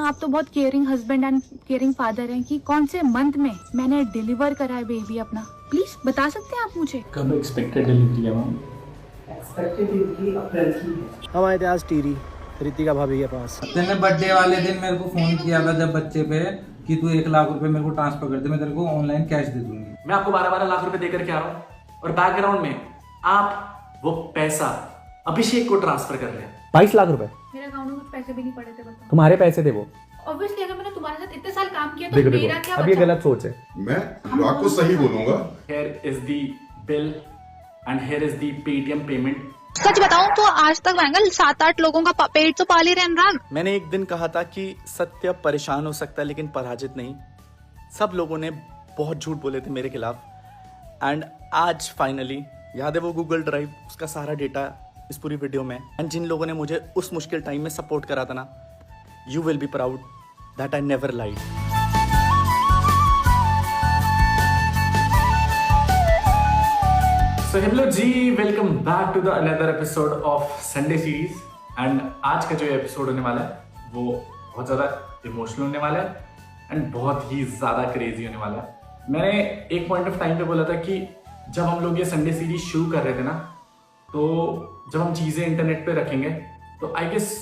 आप तो बहुत caring husband and caring father हैं कि कौन से मंथ में मैंने डिलीवर करा है बेबी अपना, प्लीज बता सकते हैं आप मुझे? कब एक्सपेक्टेड डिलीवरी है मैम? एक्सपेक्टेड डिलीवरी अप्रैल की है। हम आए थे आज टीरी रितिका भाभी के पास। तेने बर्थडे वाले दिन मेरे को फोन किया था जब बच्चे पे कि तू 1 लाख रुपए मेरे को ट्रांसफर कर दे, मैं तेरे को ऑनलाइन कैश दे दूंगी। मैं आपको 12-12 लाख रुपए देकर के आ रहा हूँ और बैकग्राउंड में आप वो पैसा अभिषेक को ट्रांसफर कर रहे हैं। 22 लाख रुपए मेरे अकाउंट में कुछ पैसे भी नहीं पड़े थे, बताओ। तुम्हारे पैसे थे वो। ऑब्वियसली अगर मैंने तुम्हारे साथ इतने साल काम किया तो देखो मेरा देखो क्या अब ये बचा? गलत सोच है। मैं अनुराग को सही बोलूंगा। Here is the bill and here is the Paytm payment. सच बताऊं तो आज तक वैंगल 7-8 लोगों का पेट तो पाल ही रहे अनुराग। मैंने एक दिन कहा था कि सत्य परेशान हो सकता है लेकिन पराजित नहीं। सब लोगों ने बहुत झूठ बोले थे मेरे खिलाफ एंड आज फाइनली याद है वो गूगल ड्राइव, उसका सारा डेटा इस पूरी वीडियो में। एंड जिन लोगों ने मुझे उस मुश्किल टाइम में सपोर्ट करा था ना, you will be proud that I never lied. So hello जी, welcome back to the another episode of Sunday series. And आज का जो एपिसोड होने वाला है वो बहुत ज़्यादा इमोशनल होने वाला है एंड बहुत ही ज़्यादा क्रेजी होने वाला है। मैंने एक पॉइंट ऑफ टाइम पे बोला था कि जब हम लोग ये संडे सीरीज शुरू कर रहे थे ना, तो जब हम चीज़ें इंटरनेट पे रखेंगे तो आई गेस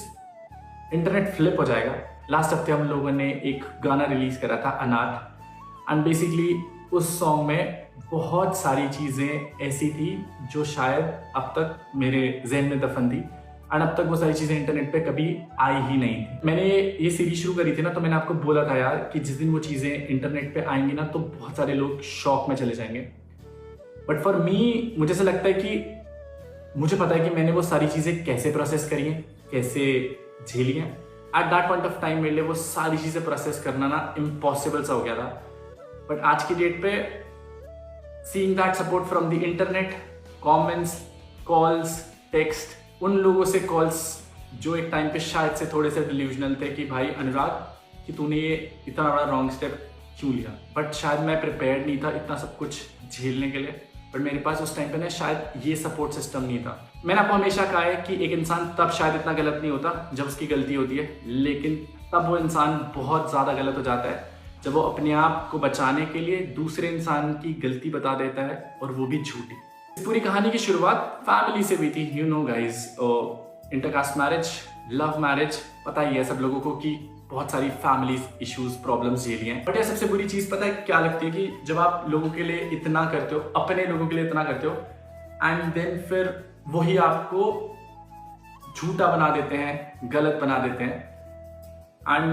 इंटरनेट फ्लिप हो जाएगा। लास्ट हफ्ते हम लोगों ने एक गाना रिलीज करा था अनाथ एंड बेसिकली उस सॉन्ग में बहुत सारी चीज़ें ऐसी थी जो शायद अब तक मेरे जहन में दफन थी एंड अब तक वो सारी चीज़ें इंटरनेट पे कभी आई ही नहीं थी। मैंने ये सीरीज शुरू करी थी ना, तो मैंने आपको बोला था यार कि जिस दिन वो चीज़ें इंटरनेट पे आएंगी ना तो बहुत सारे लोग शॉक में चले जाएंगे। बट फॉर मी मुझे ऐसा लगता है कि मुझे पता है कि मैंने वो सारी चीज़ें कैसे प्रोसेस करी हैं, कैसे झेली हैं। At that point of time मेरे लिए वो सारी चीज़ें प्रोसेस करना ना इम्पॉसिबल सा हो गया था। बट आज की डेट पे seeing that support from the internet, comments, calls, text, उन लोगों से कॉल्स जो एक टाइम पे शायद से थोड़े से डिल्यूजनल थे कि भाई अनुराग कि तूने ये इतना बड़ा रॉन्ग स्टेप क्यों लिया। बट शायद मैं प्रिपेयर्ड नहीं था इतना सब कुछ झेलने के लिए। बट मेरे पास उस टाइम पे ना शायद ये सपोर्ट सिस्टम नहीं था। मैंने आपको हमेशा कहा है कि एक इंसान तब शायद इतना गलत नहीं होता जब उसकी गलती होती है, लेकिन तब वो इंसान बहुत ज़्यादा गलत हो जाता है जब वो अपने आप को बचाने के लिए दूसरे इंसान की गलती बता देता है और वो भी झूठी। इस पूरी कहानी की शुरुआत फैमिली से हुई थी। You know guys, intercaste marriage, love marriage, पता ही है सब लोगों को कि बहुत सारी फैमिली इश्यूज, प्रॉब्लम्स झेली हैं। बट ये सबसे बुरी चीज़ पता है क्या लगती है कि जब आप लोगों के लिए इतना करते हो, अपने लोगों के लिए इतना करते हो एंड देन फिर वही आपको झूठा बना देते हैं, गलत बना देते हैं। एंड